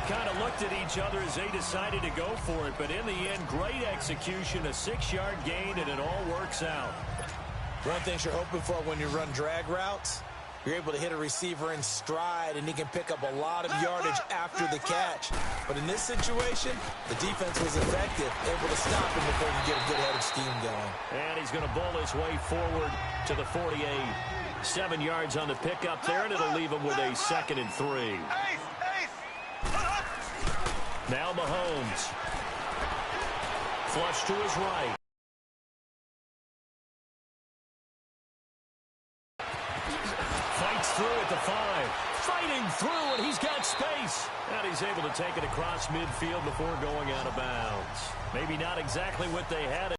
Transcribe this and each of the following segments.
kind of looked at each other as they decided to go for it, but in the end, great execution, a 6-yard gain, and it all works out. One thing you're hoping for when you run drag routes, you're able to hit a receiver in stride, and he can pick up a lot of yardage after the catch. But in this situation, the defense was effective, able to stop him before you get a good head of steam going. And he's going to bowl his way forward to the 48. 7 yards on the pickup there, and it'll leave him with a 2nd and 3. Now Mahomes. Flush to his right. Fights through at the 5. Fighting through, and he's got space. And he's able to take it across midfield before going out of bounds. Maybe not exactly what they had.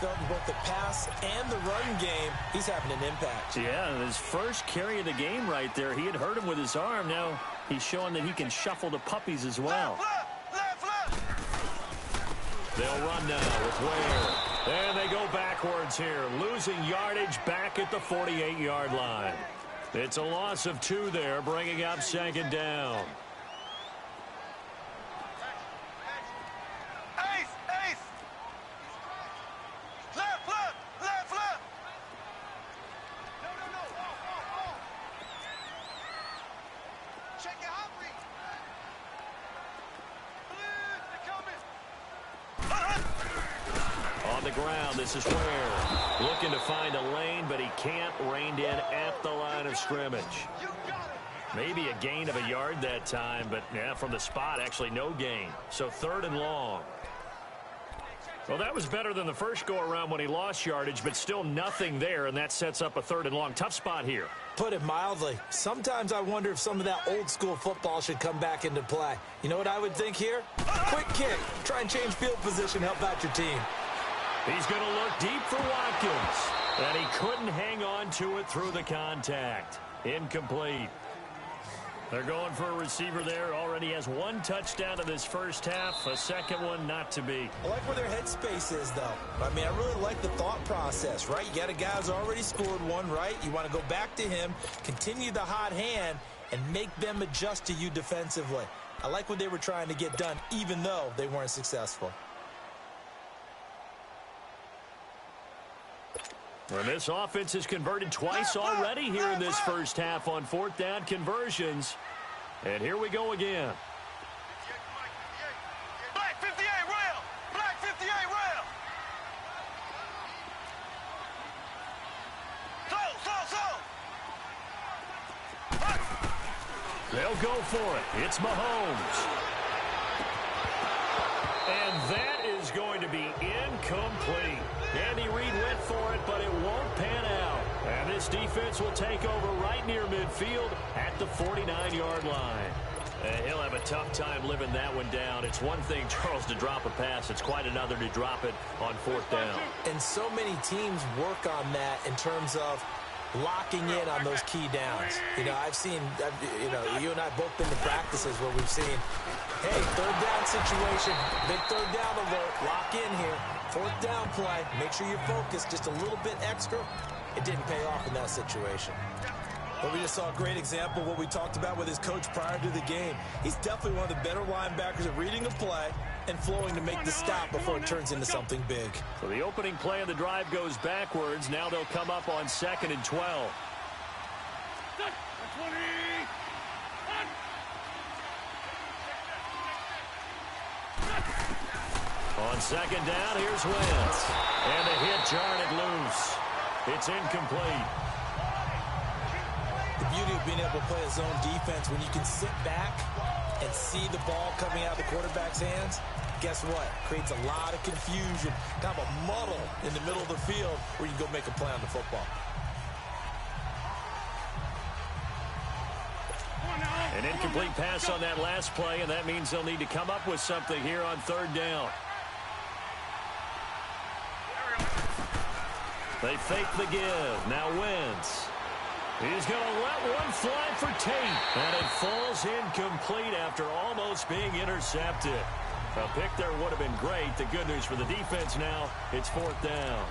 Felt in both the pass and the run game, he's having an impact. Yeah, his first carry of the game right there, he had hurt him with his arm. Now he's showing that he can shuffle the puppies as well. They'll run now with Ware. And they go backwards here, losing yardage back at the 48-yard line. It's a loss of 2 there, bringing up 2nd down. This is Ware looking to find a lane, but he can't. Reined in at the line of scrimmage. Maybe a gain of a yard that time, but yeah, from the spot, actually no gain. So 3rd and long. Well, that was better than the first go-around when he lost yardage, but still nothing there, and that sets up a 3rd and long. Tough spot here. Put it mildly. Sometimes I wonder if some of that old-school football should come back into play. You know what I would think here? Quick kick. Try and change field position, help out your team. He's going to look deep for Watkins. And he couldn't hang on to it through the contact. Incomplete. They're going for a receiver there. Already has 1 touchdown in this first half. A second one not to be. I like where their headspace is, though. I mean, I really like the thought process, right? You got a guy who's already scored 1, right? You want to go back to him, continue the hot hand, and make them adjust to you defensively. I like what they were trying to get done, even though they weren't successful. And this offense has converted twice already here in this first half on 4th down conversions. And here we go again. Black 58 rail! Black 58 rail! They'll go for it. It's Mahomes. And that is going to be incomplete. Andy Reid went for it, but it won't pan out. And this defense will take over right near midfield at the 49-yard line. And he'll have a tough time living that one down. It's one thing, Charles, to drop a pass. It's quite another to drop it on 4th down. And so many teams work on that in terms of locking in on those key downs. You know, you and I both been to practices where we've seen, hey, 3rd down situation, big 3rd down alert, lock in here. 4th down play, make sure you're focused just a little bit extra. It didn't pay off in that situation. Well, we just saw a great example of what we talked about with his coach prior to the game. He's definitely one of the better linebackers at reading a play and flowing to make the stop before it turns into something big. So the opening play of the drive goes backwards. Now they'll come up on 2nd and 12. On 2nd down, here's Wentz. And the hit jarred it loose. It's incomplete. The beauty of being able to play a zone defense when you can sit back and see the ball coming out of the quarterback's hands, guess what? Creates a lot of confusion, kind of a muddle in the middle of the field where you can go make a play on the football. An incomplete pass on that last play, and that means they'll need to come up with something here on 3rd down. They fake the give. Now Wentz. He's going to let one fly for Tate. And it falls incomplete after almost being intercepted. A pick there would have been great. The good news for the defense now, it's 4th down.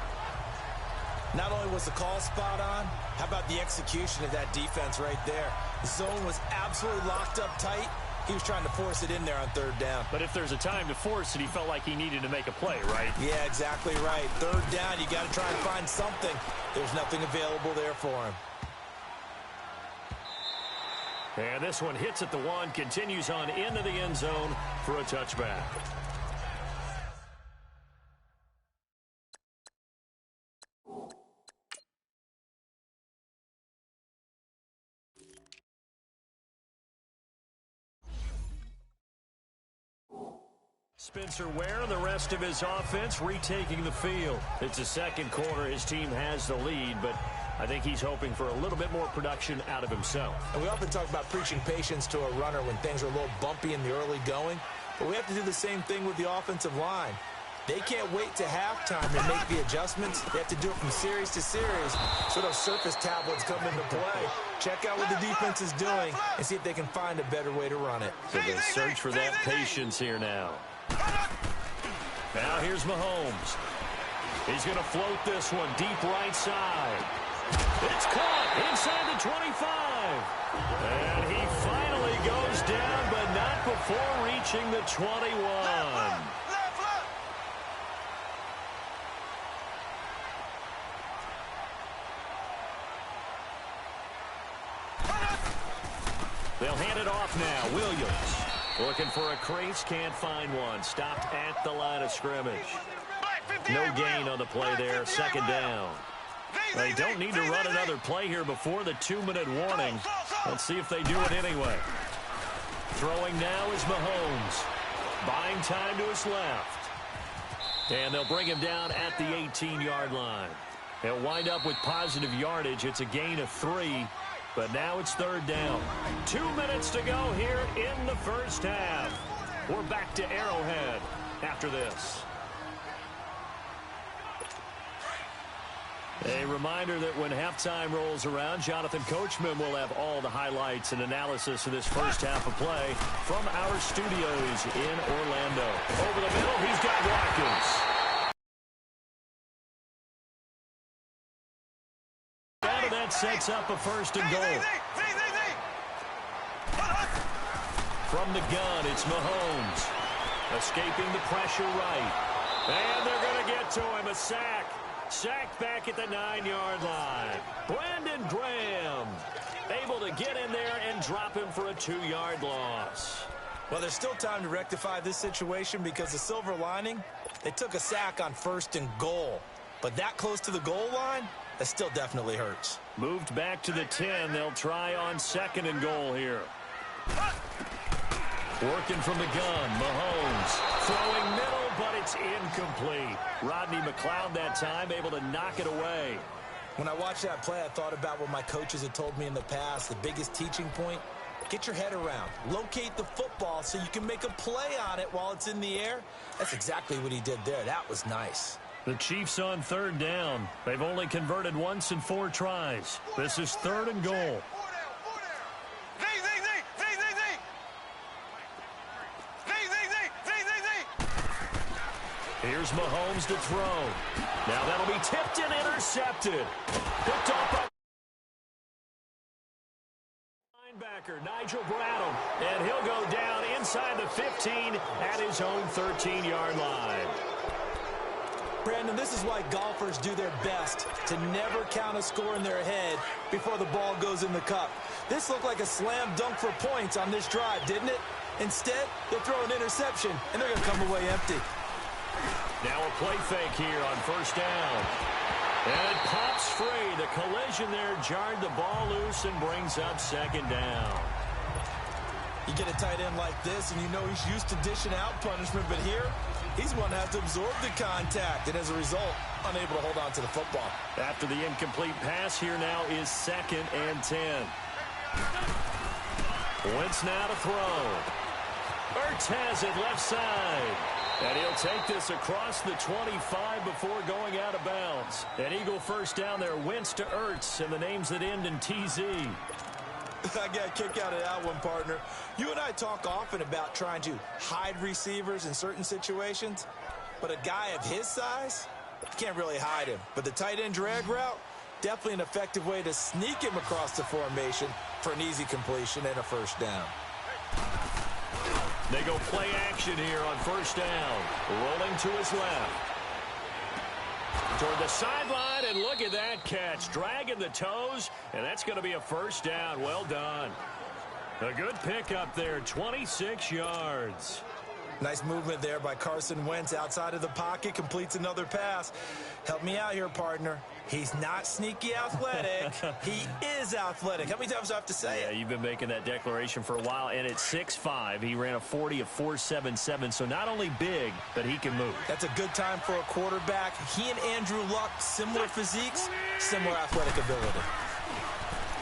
Not only was the call spot on, how about the execution of that defense right there? The zone was absolutely locked up tight. He was trying to force it in there on third down. But if there's a time to force it, he felt like he needed to make a play, right? Yeah, exactly right. Third down, you got to try and find something. There's nothing available there for him. And this one hits at the 1, continues on into the end zone for a touchback. Spencer Ware and the rest of his offense retaking the field. It's the second quarter. His team has the lead, but I think he's hoping for a little bit more production out of himself. And we often talk about preaching patience to a runner when things are a little bumpy in the early going, but we have to do the same thing with the offensive line. They can't wait to halftime to make the adjustments. They have to do it from series to series so those surface tablets come into play. Check out what the defense is doing and see if they can find a better way to run it. So they search for that patience here now. Now here's Mahomes. He's going to float this one deep right side. It's caught inside the 25. And he finally goes down, but not before reaching the 21. They'll hand it off now. Williams. Looking for a crease, can't find one. Stopped at the line of scrimmage. No gain on the play there, second down. They don't need to run another play here before the 2-minute warning. Let's see if they do it anyway. Throwing now is Mahomes. Buying time to his left. And they'll bring him down at the 18-yard line. They'll wind up with positive yardage. It's a gain of 3. But now it's third down. 2 minutes to go here in the first half. We're back to Arrowhead after this. A reminder that when halftime rolls around, Jonathan Coachman will have all the highlights and analysis of this first half of play from our studios in Orlando. Over the middle, he's got Watkins. That sets up a first and goal. From the gun, it's Mahomes. Escaping the pressure right. And they're going to get to him. A sack. Sacked back at the 9-yard line. Brandon Graham able to get in there and drop him for a 2-yard loss. Well, there's still time to rectify this situation because the silver lining, they took a sack on first and goal. But that close to the goal line, that still definitely hurts. Moved back to the 10. They'll try on second and goal here. Working from the gun, Mahomes. Throwing middle, but it's incomplete. Rodney McLeod that time able to knock it away. When I watched that play, I thought about what my coaches had told me in the past. The biggest teaching point, get your head around. Locate the football so you can make a play on it while it's in the air. That's exactly what he did there. That was nice. The Chiefs on third down. They've only converted once in 4 tries. This is third and goal. Here's Mahomes to throw. Now that'll be tipped and intercepted. Picked off by linebacker Nigel Bradham. And he'll go down inside the 15 at his own 13-yard line. Brandon, this is why golfers do their best to never count a score in their head before the ball goes in the cup. This looked like a slam dunk for points on this drive, didn't it? Instead, they'll throw an interception, and they're going to come away empty. Now a play fake here on first down. And it pops free. The collision there jarred the ball loose and brings up second down. You get a tight end like this, and you know he's used to dishing out punishment, but here, he's one that has to absorb the contact, and as a result, unable to hold on to the football. After the incomplete pass, here now is second and 10. Wentz now to throw. Ertz has it left side. And he'll take this across the 25 before going out of bounds. An Eagle first down there, Wentz to Ertz, and the names that end in TZ. I got a kick out of that one, partner. You and I talk often about trying to hide receivers in certain situations, but a guy of his size, Can't really hide him, but the tight end drag route, definitely an effective way to sneak him across the formation for an easy completion and a first down. They go play action here on first down. Rolling to his left. Toward the sideline, and look at that catch. Dragging the toes, and that's going to be a first down. Well done. A good pickup there, 26 yards. Nice movement there by Carson Wentz outside of the pocket, completes another pass. Help me out here, partner. He's not sneaky athletic. He is athletic. How many times do I have to say it? Yeah, you've been making that declaration for a while, and at 6'5", he ran a 40 of 4.77, so not only big, but he can move. That's a good time for a quarterback. He and Andrew Luck, similar physiques, similar athletic ability.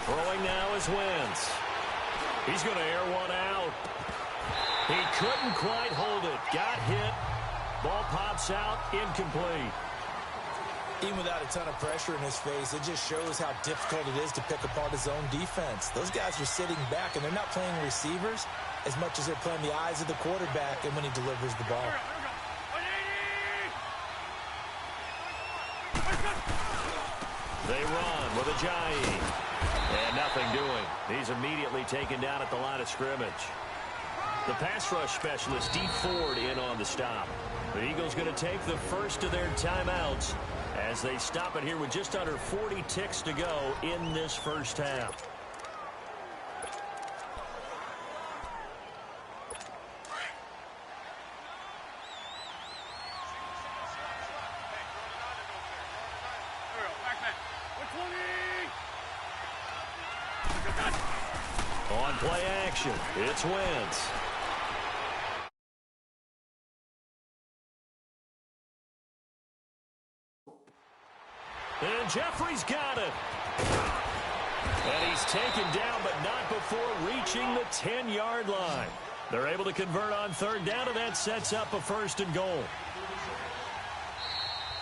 Throwing now is Wentz. He's going to air one out. He couldn't quite hold it. Got hit. Ball pops out. Incomplete. Even without a ton of pressure in his face, it just shows how difficult it is to pick apart his own defense. Those guys are sitting back, and they're not playing receivers as much as they're playing the eyes of the quarterback and when he delivers the ball. They run with Ajayi. And nothing doing. He's immediately taken down at the line of scrimmage. The pass rush specialist, Dee Ford, in on the stop. The Eagles going to take the first of their timeouts as they stop it here with just under 40 ticks to go in this first half. On play action, it's Wentz. And Jeffrey's got it. And he's taken down, but not before reaching the 10-yard line. They're able to convert on third down, and that sets up a first and goal.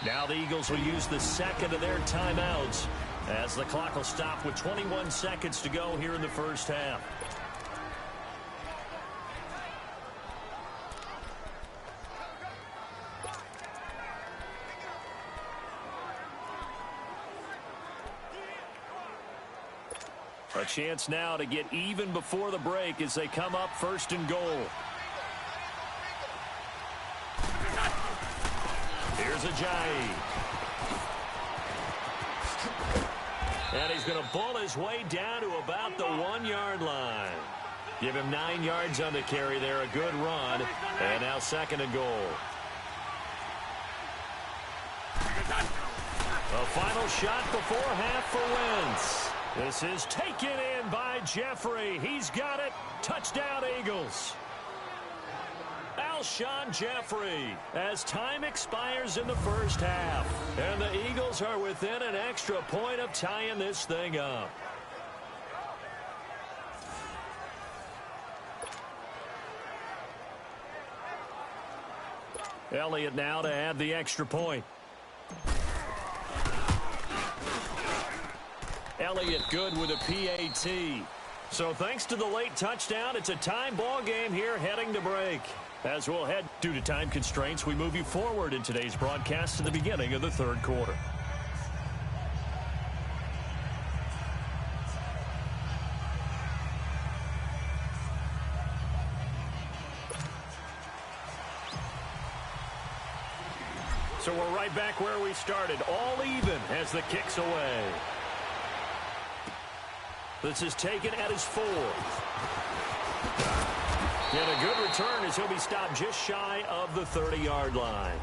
Now the Eagles will use the second of their timeouts as the clock will stop with 21 seconds to go here in the first half. A chance now to get even before the break as they come up first and goal. Here's Ajayi. And he's going to bull his way down to about the 1-yard line. Give him 9 yards on the carry there. A good run. And now second and goal. A final shot before half for Wentz. This is taken in by Jeffrey. He's got it. Touchdown, Eagles. Alshon Jeffrey as time expires in the first half. And the Eagles are within an extra point of tying this thing up. Elliott now to add the extra point. Elliott good with a PAT. So thanks to the late touchdown, it's a time ball game here heading to break. As we'll head due to time constraints, we move you forward in today's broadcast to the beginning of the third quarter. So we're right back where we started, all even as the kick's away. This is taken at his 4. And a good return as he'll be stopped just shy of the 30-yard line.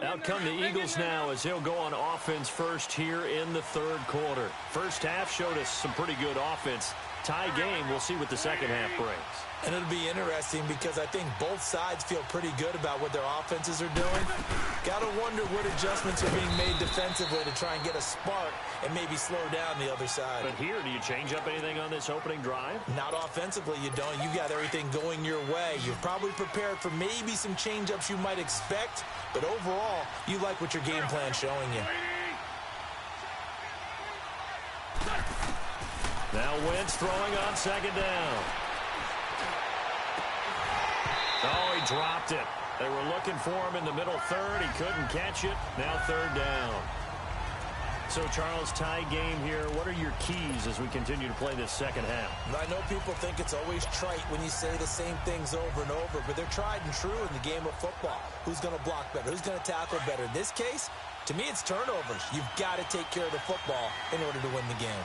Out come the Eagles now as they'll go on offense first here in the third quarter. First half showed us some pretty good offense. Tie game, we'll see what the second half brings. And it'll be interesting because I think both sides feel pretty good about what their offenses are doing. Got to wonder what adjustments are being made defensively to try and get a spark and maybe slow down the other side. But here, do you change up anything on this opening drive? Not offensively, you don't. You got everything going your way. You've probably prepared for maybe some change-ups you might expect, but overall, you like what your game plan's showing you. Now Wentz throwing on second down. Oh, he dropped it. They were looking for him in the middle third. He couldn't catch it. Now third down. So, Charles, tie game here. What are your keys as we continue to play this second half? I know people think it's always trite when you say the same things over and over, but they're tried and true in the game of football. Who's going to block better? Who's going to tackle better? In this case, to me, it's turnovers. You've got to take care of the football in order to win the game.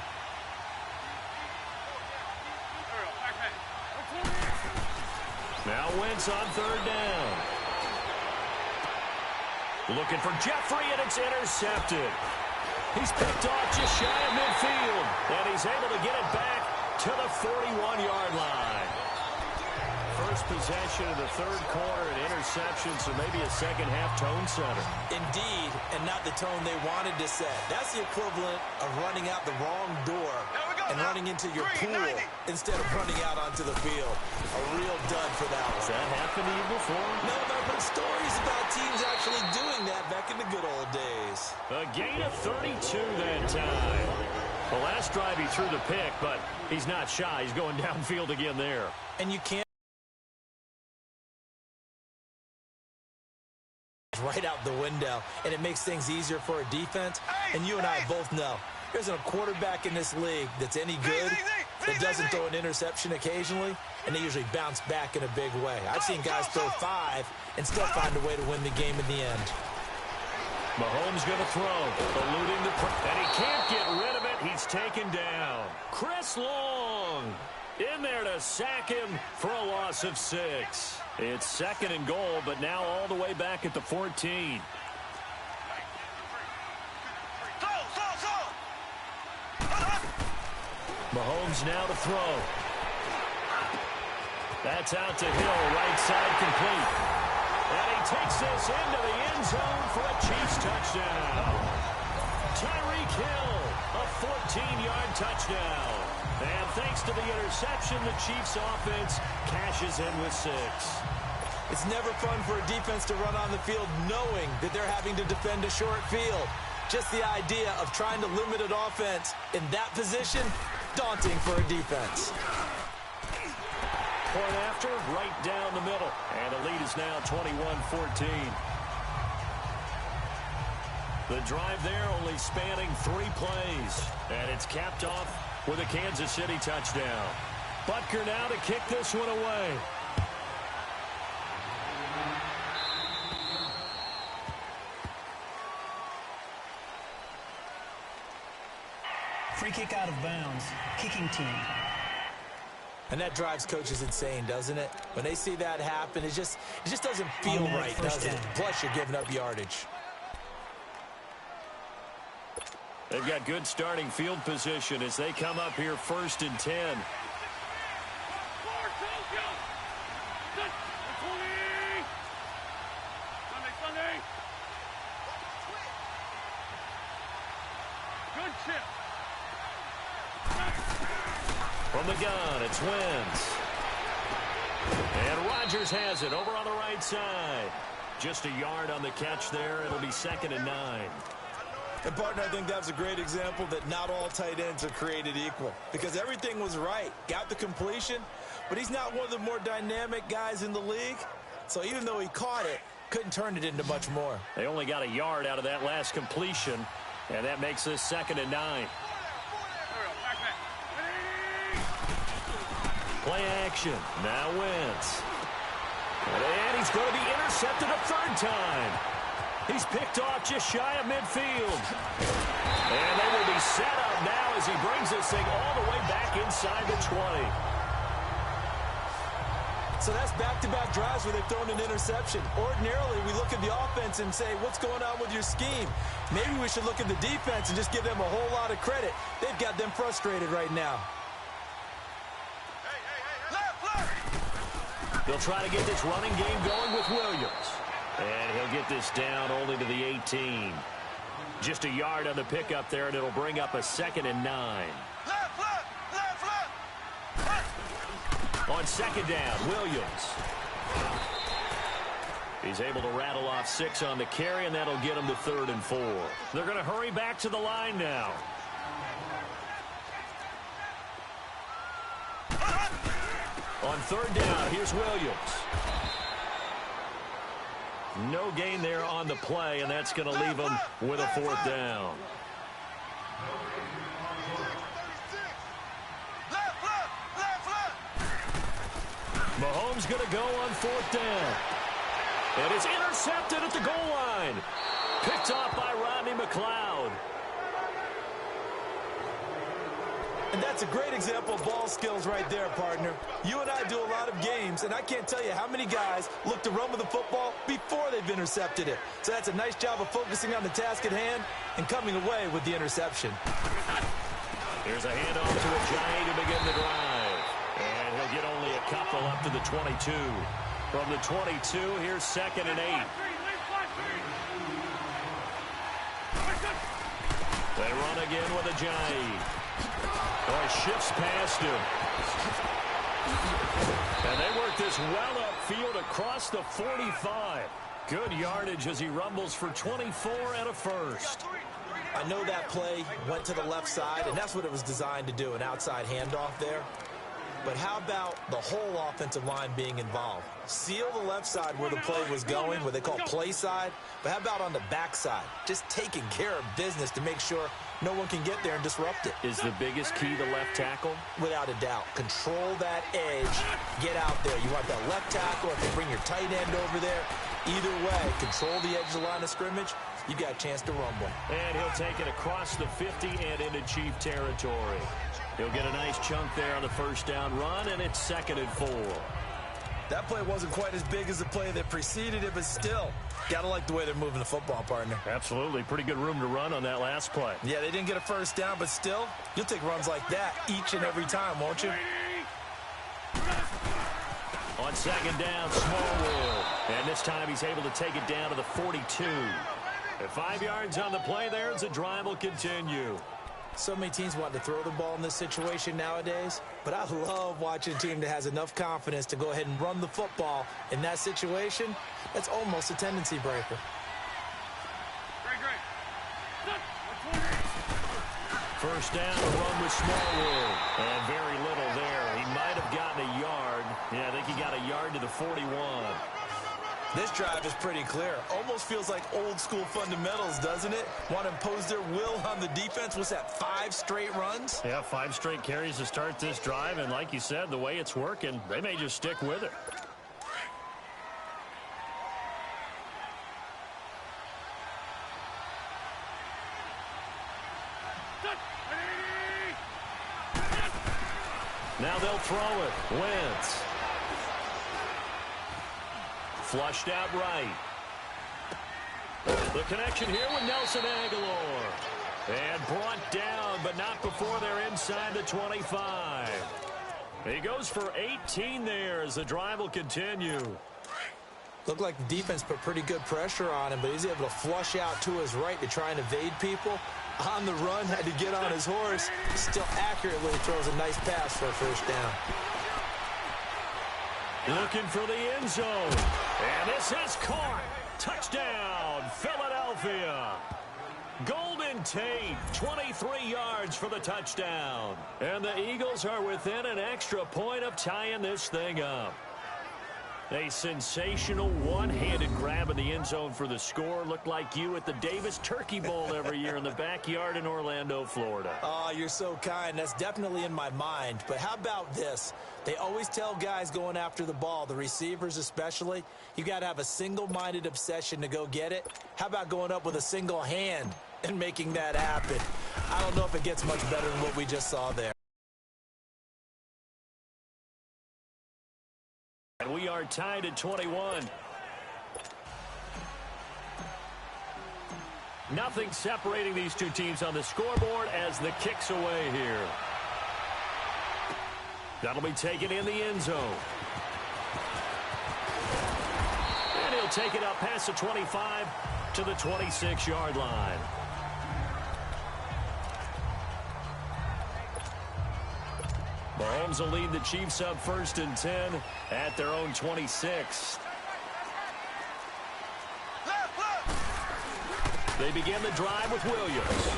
Now Wentz on third down. Looking for Jeffrey, and it's intercepted. He's picked off just shy of midfield, and he's able to get it back to the 41-yard line. First possession of the third quarter, an interception, so maybe a second-half tone setter. Indeed, and not the tone they wanted to set. That's the equivalent of running out the wrong door and running into your pool instead of running out onto the field. A real dud for that one. Has that happened to you before? No, but I've heard stories about teams actually doing that back in the good old days. A gain of 32 that time. The last drive he threw the pick, but he's not shy. He's going downfield again there. And you can't right out the window, and it makes things easier for a defense. And you and I both know there's a quarterback in this league that's any good that doesn't throw an interception occasionally, and they usually bounce back in a big way. I've seen guys throw 5 and still find a way to win the game in the end. Mahomes going to throw, eluding the and he can't get rid of it. He's taken down. Chris Long in there to sack him for a loss of 6. It's second and goal, but now all the way back at the 14. Mahomes now to throw. That's out to Hill, right side complete. And he takes this into the end zone for a Chiefs touchdown. Tyreek Hill, a 14-yard touchdown. And thanks to the interception, the Chiefs offense cashes in with 6. It's never fun for a defense to run on the field knowing that they're having to defend a short field. Just the idea of trying to limit an offense in that position, daunting for a defense. Point after, right down the middle. And the lead is now 21-14. The drive there only spanning 3 plays. And it's capped off with a Kansas City touchdown. Butker now to kick this one away. Free kick out of bounds. Kicking team. And that drives coaches insane, doesn't it? When they see that happen, it just doesn't feel right, does it? Plus, you're giving up yardage. They've got good starting field position as they come up here 1st and 10. From the gun, it's Wentz. And Rodgers has it over on the right side. Just a yard on the catch there. It'll be 2nd and 9. And, partner, I think that was a great example that not all tight ends are created equal. Because everything was right. Got the completion, but he's not one of the more dynamic guys in the league. So even though he caught it, couldn't turn it into much more. They only got a yard out of that last completion, and that makes this 2nd and 9. Play action. Now Wentz. And he's going to be intercepted a 3rd time. He's picked off just shy of midfield. And they will be set up now as he brings this thing all the way back inside the 20. So that's back-to-back drives where they've thrown an interception. Ordinarily, we look at the offense and say, what's going on with your scheme? Maybe we should look at the defense and just give them a whole lot of credit. They've got them frustrated right now. They'll try to get this running game going with Williams. And he'll get this down only to the 18. Just a yard on the pickup there, and it'll bring up a 2nd and 9. On 2nd down, Williams. He's able to rattle off 6 on the carry, and that'll get him to 3rd and 4. They're going to hurry back to the line now. On third down, here's Williams. No gain there on the play, and that's going to leave them with a fourth down. Mahomes going to go on fourth down. It is intercepted at the goal line. Picked off by Rodney McLeod. And that's a great example of ball skills right there, partner. You and I do a lot of games, and I can't tell you how many guys look to run with the football before they've intercepted it. So that's a nice job of focusing on the task at hand and coming away with the interception. Here's a handoff to Ajayi to begin the drive. And he'll get only a couple up to the 22. From the 22, here's 2nd and 8. They run again with Ajayi. Boy, shifts past him. And they work this well upfield across the 45. Good yardage as he rumbles for 24 and a first. I know that play went to the left side, and that's what it was designed to do, an outside handoff there. But how about the whole offensive line being involved? Seal the left side where the play was going, what they call play side. But how about on the back side? Just taking care of business to make sure no one can get there and disrupt it. Is the biggest key the left tackle? Without a doubt. Control that edge. Get out there. You want that left tackle, if you bring your tight end over there. Either way, control the edge of the line of scrimmage. You got a chance to rumble. And he'll take it across the 50 and into Chief territory. He'll get a nice chunk there on the first down run, and it's 2nd and 4. That play wasn't quite as big as the play that preceded it, but still, gotta like the way they're moving the football, partner. Absolutely. Pretty good room to run on that last play. Yeah, they didn't get a first down, but still, you'll take runs like that each and every time, won't you? On 2nd down, Smallwood. And this time he's able to take it down to the 42. At 5 yards on the play there, as the drive will continue. So many teams want to throw the ball in this situation nowadays, but I love watching a team that has enough confidence to go ahead and run the football in that situation. That's almost a tendency breaker. First down, a run with Smallwood. And very little there. He might have gotten a yard. Yeah, I think he got a yard to the 41. This drive is pretty clear. Almost feels like old school fundamentals, doesn't it? Want to impose their will on the defense. What's that, 5 straight runs? Yeah, 5 straight carries to start this drive. And like you said, the way it's working, they may just stick with it. Now they'll throw it. Wentz. Flushed out right. The connection here with Nelson Aguilar. And brought down, but not before they're inside the 25. He goes for 18 there as the drive will continue. Looked like the defense put pretty good pressure on him, but he's able to flush out to his right to try and evade people. On the run, had to get on his horse. Still accurately throws a nice pass for a first down. Looking for the end zone. And this is caught. Touchdown, Philadelphia. Golden Tate, 23 yards for the touchdown. And the Eagles are within an extra point of tying this thing up. A sensational one-handed grab in the end zone for the score. Looked like you at the Davis Turkey Bowl every year in the backyard in Orlando, Florida. Oh, you're so kind. That's definitely in my mind. But how about this? They always tell guys going after the ball, the receivers especially, you got to have a single-minded obsession to go get it. How about going up with a single hand and making that happen? I don't know if it gets much better than what we just saw there. And we are tied at 21. Nothing separating these two teams on the scoreboard as the kick's away here. That'll be taken in the end zone. And he'll take it up past the 25 to the 26-yard line. Mahomes will lead the Chiefs up 1st and 10 at their own 26. They begin the drive with Williams.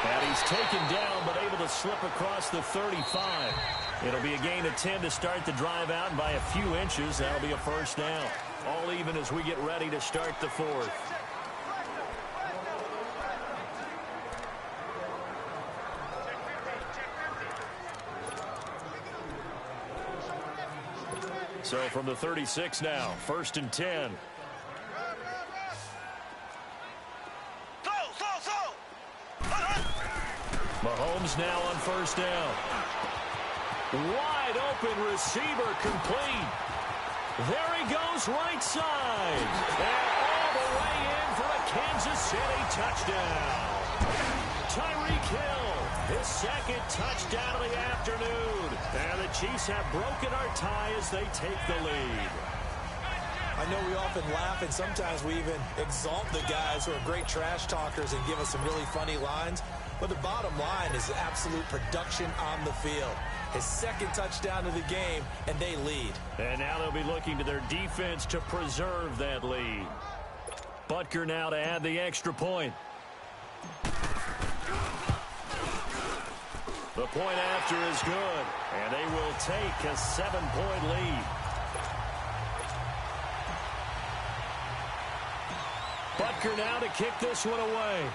And he's taken down but able to slip across the 35. It'll be a gain of 10 to start the drive out, and by a few inches, that'll be a first down. All even as we get ready to start the fourth. So from the 36 now, 1st and 10. Mahomes now on 1st down. Wide open receiver complete. There he goes right side. And all the way in for a Kansas City touchdown. Tyreek Hill, his 2nd touchdown of the afternoon. And the Chiefs have broken our tie as they take the lead. I know we often laugh, and sometimes we even exalt the guys who are great trash talkers and give us some really funny lines. But the bottom line is absolute production on the field. His 2nd touchdown of the game, and they lead. And now they'll be looking to their defense to preserve that lead. Butker now to add the extra point. The point after is good, and they will take a 7-point lead. Butker now to kick this one away.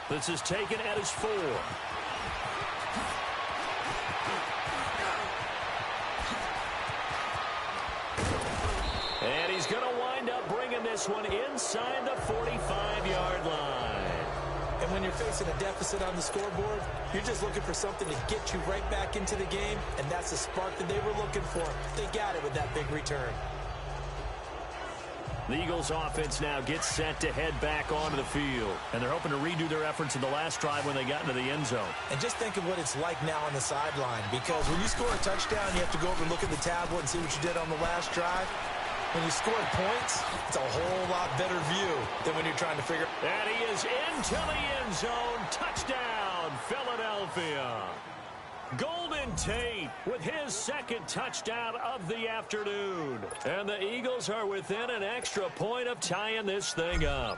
This is taken at his 4. And he's going to wind up bringing this one inside the 45-yard line. And when you're facing a deficit on the scoreboard, you're just looking for something to get you right back into the game, and that's the spark that they were looking for. They got it with that big return. The Eagles offense now gets set to head back onto the field. And they're hoping to redo their efforts in the last drive when they got into the end zone. And just think of what it's like now on the sideline. Because when you score a touchdown, you have to go over and look at the tablet and see what you did on the last drive. When you score points, it's a whole lot better view than when you're trying to figure. And he is into the end zone. Touchdown, Philadelphia. Golden Tate with his 2nd touchdown of the afternoon. And the Eagles are within an extra point of tying this thing up.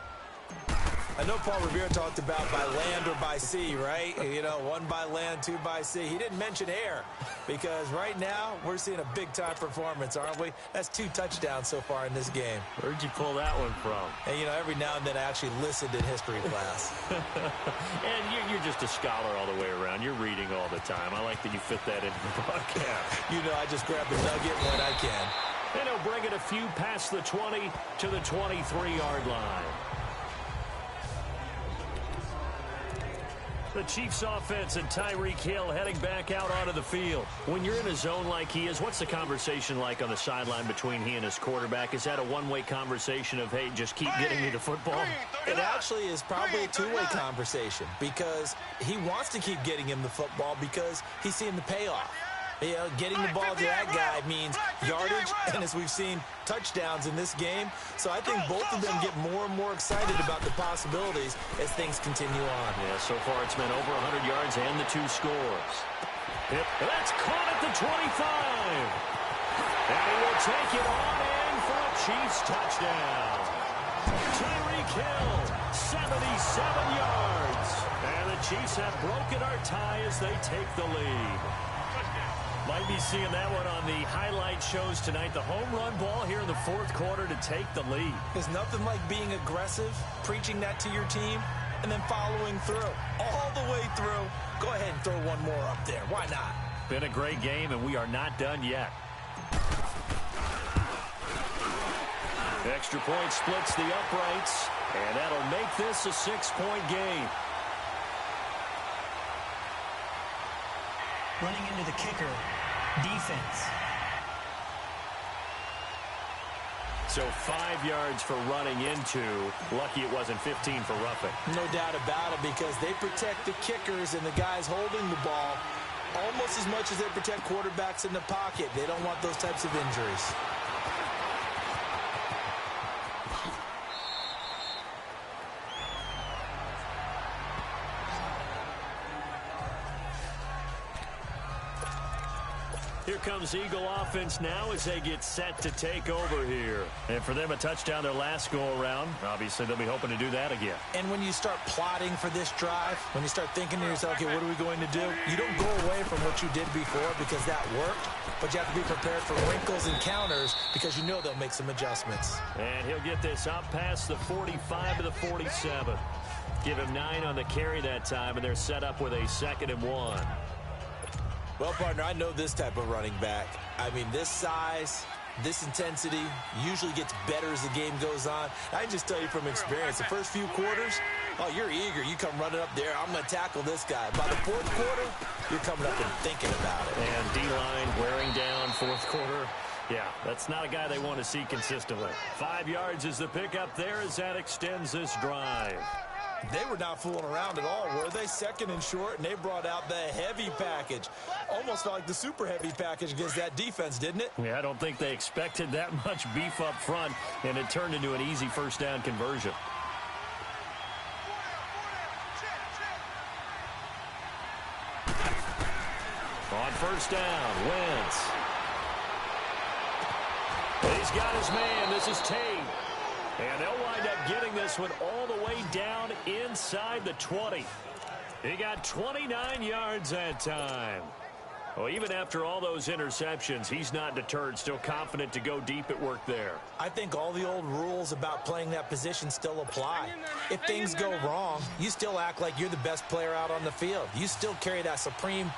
I know Paul Revere talked about by land or by sea, right? You know, 1 by land, 2 by sea. He didn't mention air because right now we're seeing a big-time performance, aren't we? That's 2 touchdowns so far in this game. Where'd you pull that one from? And, you know, every now and then I actually listened in history class. And you're just a scholar all the way around. You're reading all the time. I like that you fit that into the broadcast. You know, I just grab the nugget when I can. And he'll bring it a few past the 20 to the 23-yard line. The Chiefs offense and Tyreek Hill heading back out onto the field. When you're in a zone like he is, what's the conversation like on the sideline between he and his quarterback? Is that a one-way conversation of, hey, just keep getting me the football? It actually is probably a two-way conversation because he wants to keep getting him the football because he's seeing the payoff. You know, getting the ball to that guy means yardage, and as we've seen, touchdowns in this game. So I think both of them get more and more excited about the possibilities as things continue on. Yeah, so far it's been over 100 yards and the 2 scores. That's caught at the 25. And he will take it on in for a Chiefs touchdown. Tyreek Hill, 77 yards. And the Chiefs have broken our tie as they take the lead. Might be seeing that one on the highlight shows tonight. The home run ball here in the 4th quarter to take the lead. There's nothing like being aggressive, preaching that to your team, and then following through. All the way through. Go ahead and throw one more up there. Why not? Been a great game, and we are not done yet. Extra point splits the uprights, and that'll make this a 6-point game. Running into the kicker. Defense. So 5 yards for running into. Lucky it wasn't 15 for roughing. No doubt about it because they protect the kickers and the guys holding the ball almost as much as they protect quarterbacks in the pocket. They don't want those types of injuries. Here comes Eagle offense now as they get set to take over here. And for them, a touchdown their last go-around. Obviously, they'll be hoping to do that again. And when you start plotting for this drive, when you start thinking to yourself, okay, what are we going to do? You don't go away from what you did before because that worked, but you have to be prepared for wrinkles and counters because you know they'll make some adjustments. And he'll get this up past the 45 to the 47. Give him 9 on the carry that time, and they're set up with a 2nd and 1. Well, partner, I know this type of running back. I mean, this size, this intensity usually gets better as the game goes on. I can just tell you from experience, the first few quarters, oh, you're eager. You come running up there, I'm going to tackle this guy. By the fourth quarter, you're coming up and thinking about it. And D-line wearing down fourth quarter. Yeah, that's not a guy they want to see consistently. 5 yards is the pickup there as that extends this drive. They were not fooling around at all, were they? 2nd and short, and they brought out the heavy package. Almost felt like the super heavy package against that defense, didn't it? Yeah, I don't think they expected that much beef up front, and it turned into an easy first down conversion. On first down, Wentz. He's got his man. This is Tate. And they'll wind up getting this one all the way down inside the 20. He got 29 yards that time. Well, even after all those interceptions, he's not deterred, still confident to go deep at work there. I think all the old rules about playing that position still apply. If things go wrong, you still act like you're the best player out on the field. You still carry that supreme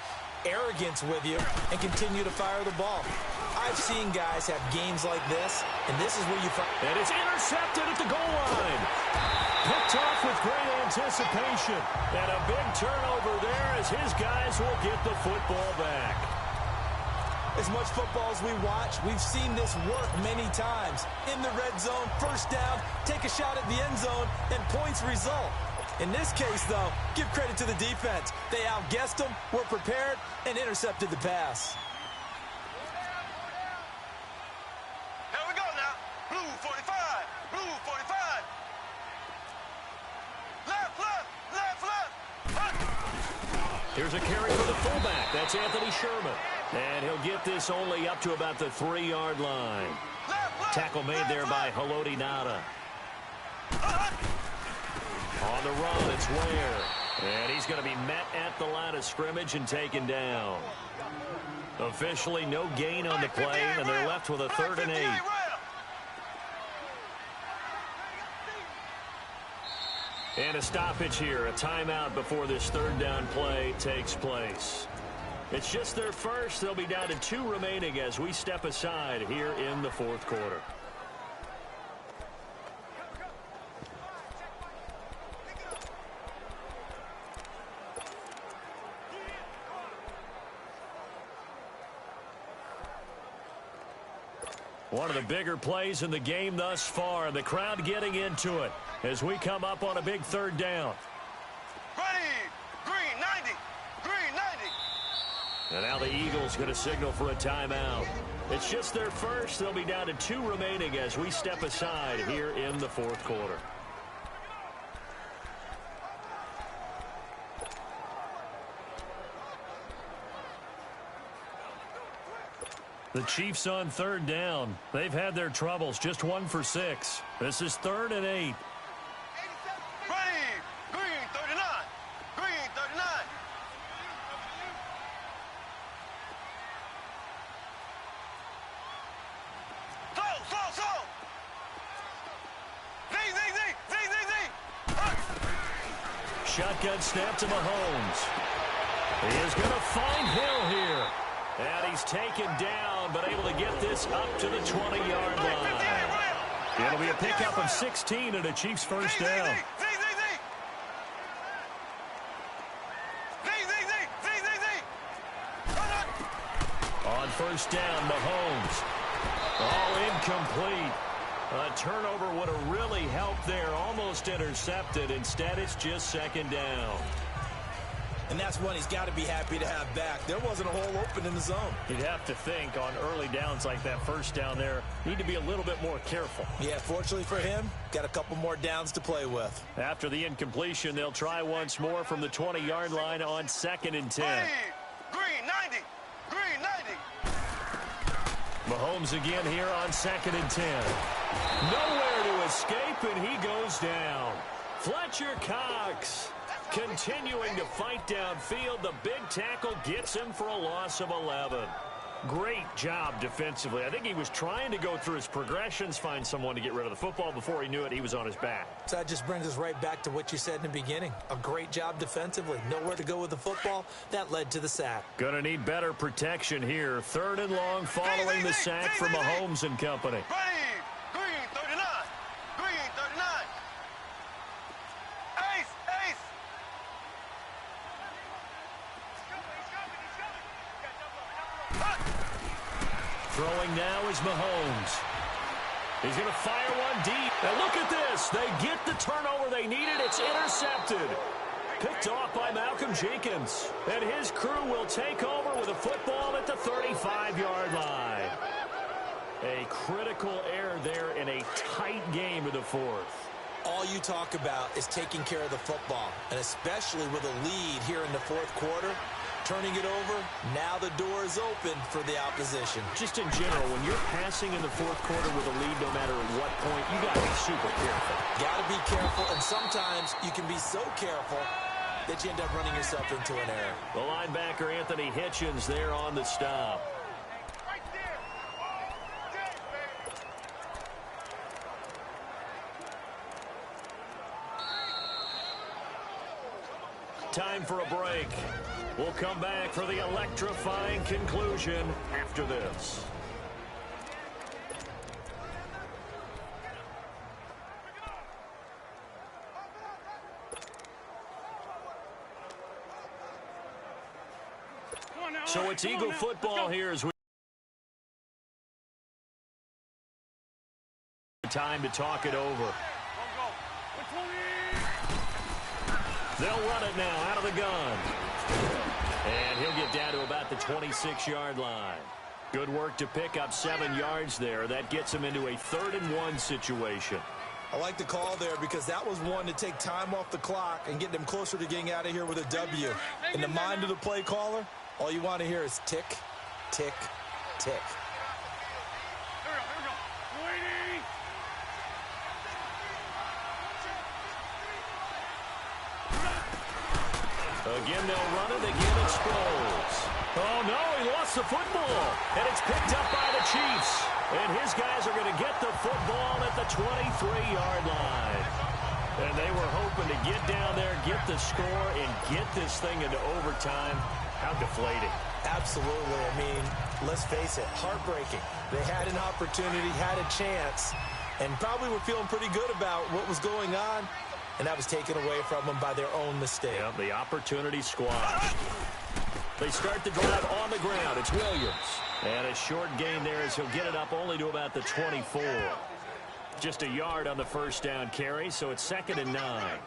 arrogance with you and continue to fire the ball. I've seen guys have games like this, and this is where you find... And it's intercepted at the goal line. Picked off with great anticipation. And a big turnover there as his guys will get the football back. As much football as we watch, we've seen this work many times. In the red zone, first down, take a shot at the end zone, and points result. In this case, though, give credit to the defense. They outguessed them, were prepared, and intercepted the pass. Here we go now. Blue 45. Blue 45. Left, left, left, left. Here's a carry for the fullback. That's Anthony Sherman. And he'll get this only up to about the 3-yard line. Tackle made there by Haloti Ngata. On the run, it's Ware. And he's going to be met at the line of scrimmage and taken down. Officially no gain on the play, and they're left with a 3rd and 8. And a stoppage here, a timeout before this 3rd down play takes place. It's just their first. They'll be down to 2 remaining as we step aside here in the 4th quarter. One of the bigger plays in the game thus far, and the crowd getting into it as we come up on a big 3rd down. Ready. Green 90. Green 90. And now the Eagles going to signal for a timeout. It's just their first. They'll be down to 2 remaining as we step aside here in the 4th quarter. The Chiefs on 3rd down. They've had their troubles, just 1 for 6. This is 3rd and 8. Ready. Green 39. Green 39. Slow. Z. Shotgun snap to Mahomes. He is going to find Hill here. And he's taken down, but able to get this up to the 20-yard line. It'll be a pickup of 16 and a Chiefs first down. On first down, Mahomes. All incomplete. A turnover would have really helped there. Almost intercepted. Instead, it's just 2nd down. And that's one he's got to be happy to have back. There wasn't a hole open in the zone. You'd have to think on early downs like that first down there, need to be a little bit more careful. Yeah, fortunately for him, got a couple more downs to play with. After the incompletion, they'll try once more from the 20-yard line on 2nd and 10. Green 90. Green 90. Mahomes again here on 2nd and 10. Nowhere to escape, and he goes down. Fletcher Cox continuing to fight downfield. The big tackle gets him for a loss of 11. Great job defensively. I think he was trying to go through his progressions, find someone to get rid of the football. Before he knew it, he was on his back. So that just brings us right back to what you said in the beginning. A great job defensively. Nowhere to go with the football. That led to the sack. Going to need better protection here. 3rd and long following the sack from Mahomes and company. Green 39. Green 39. Ace, ace. Throwing now is Mahomes. He's going to fire one deep. And look at this. They get the turnover they needed. It's intercepted. Picked off by Malcolm Jenkins. And his crew will take over with a football at the 35-yard line. A critical error there in a tight game in the 4th. All you talk about is taking care of the football, and especially with a lead here in the 4th quarter. Turning it over, now the door is open for the opposition. Just in general, when you're passing in the 4th quarter with a lead, no matter what point, you got to be super careful. Got to be careful, and sometimes you can be so careful that you end up running yourself into an error. The linebacker, Anthony Hitchens, there on the stop. Time for a break. We'll come back for the electrifying conclusion after this. So it's Eagle football here as we time to talk it over. They'll run it now out of the gun. And he'll get down to about the 26-yard line. Good work to pick up 7 yards there. That gets him into a 3rd and 1 situation. I like the call there because that was one to take time off the clock and get them closer to getting out of here with a W. In the mind of the play caller, all you want to hear is tick, tick, tick. Again, they'll run it. Again, it's Sproles. Oh, no, he lost the football. And it's picked up by the Chiefs. And his guys are going to get the football at the 23-yard line. And they were hoping to get down there, get the score, and get this thing into overtime. How deflating. Absolutely. I mean, let's face it, heartbreaking. They had an opportunity, had a chance, and probably were feeling pretty good about what was going on. And that was taken away from them by their own mistake. Yep, the opportunity squashed. They start the drive on the ground. It's Williams. And a short gain there as he'll get it up only to about the 24. Just a yard on the first down carry, so it's 2nd and 9.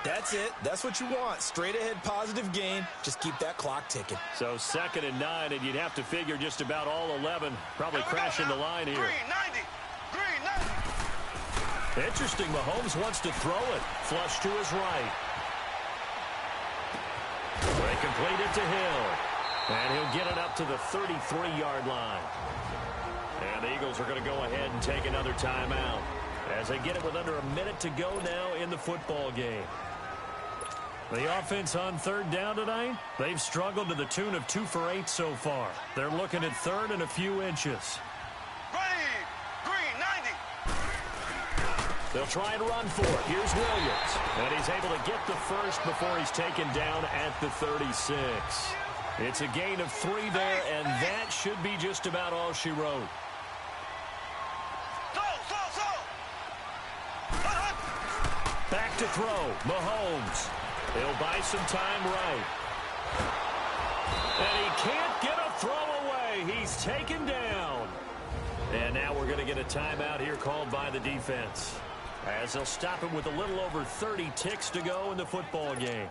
That's it. That's what you want. Straight ahead positive gain. Just keep that clock ticking. So 2nd and 9, and you'd have to figure just about all 11 probably crashing the line here. Green 90. Green 90. Interesting, Mahomes wants to throw it. Flush to his right. They complete it to Hill. And he'll get it up to the 33-yard line. And the Eagles are going to go ahead and take another timeout as they get it with under a minute to go now in the football game. The offense on 3rd down tonight, they've struggled to the tune of 2 for 8 so far. They're looking at 3rd and a few inches. They'll try and run for it. Here's Williams. And he's able to get the first before he's taken down at the 36. It's a gain of 3 there, and that should be just about all she wrote. Back to throw. Mahomes. He'll buy some time right. And he can't get a throw away. He's taken down. And now we're going to get a timeout here called by the defense, as they'll stop him with a little over 30 ticks to go in the football game.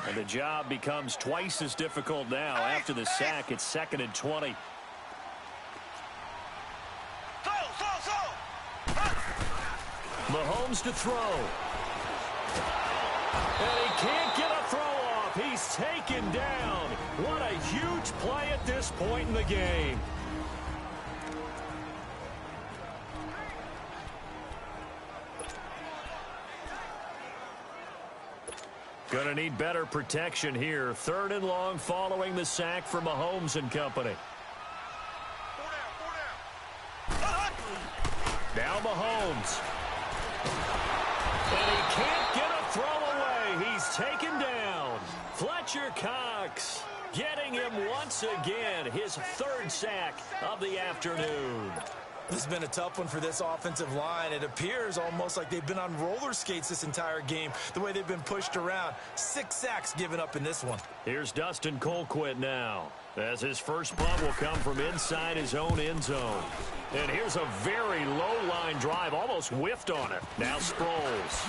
And the job becomes twice as difficult now after the sack. It's 2nd and 20. Mahomes to throw. And he can't get a throw off. He's he's taken down. What a huge play at this point in the game. Gonna need better protection here. 3rd and long following the sack for Mahomes and company. Now Mahomes. And he can't get a throw away. He's taken down. Fletcher Cox getting him once again. His 3rd sack of the afternoon. This has been a tough one for this offensive line. It appears almost like they've been on roller skates this entire game, the way they've been pushed around. 6 sacks given up in this one. Here's Dustin Colquitt now, as his first punt will come from inside his own end zone. And here's a very low-line drive, almost whiffed on it. Now Sproles.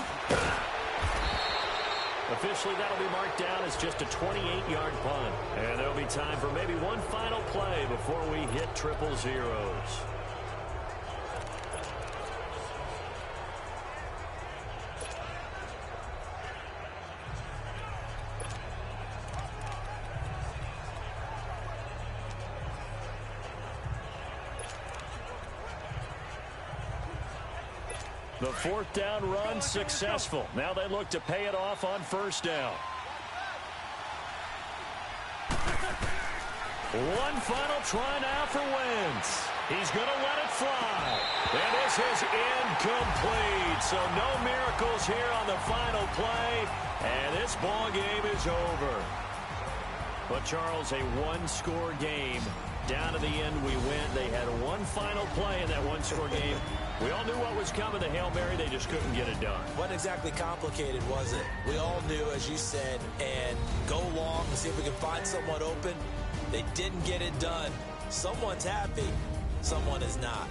Officially, that'll be marked down as just a 28-yard punt. And there'll be time for maybe one final play before we hit triple zeros. The 4th down run successful. Now they look to pay it off on 1st down. One final try now for Wentz. He's going to let it fly. And this is incomplete. So no miracles here on the final play. And this ball game is over. But, Charles, a one-score game. Down to the end we went. They had one final play in that one-score game. We all knew what was coming. The Hail Mary, they just couldn't get it done. Wasn't exactly complicated, was it? We all knew, as you said, and go long and see if we can find someone open. They didn't get it done. Someone's happy. Someone is not.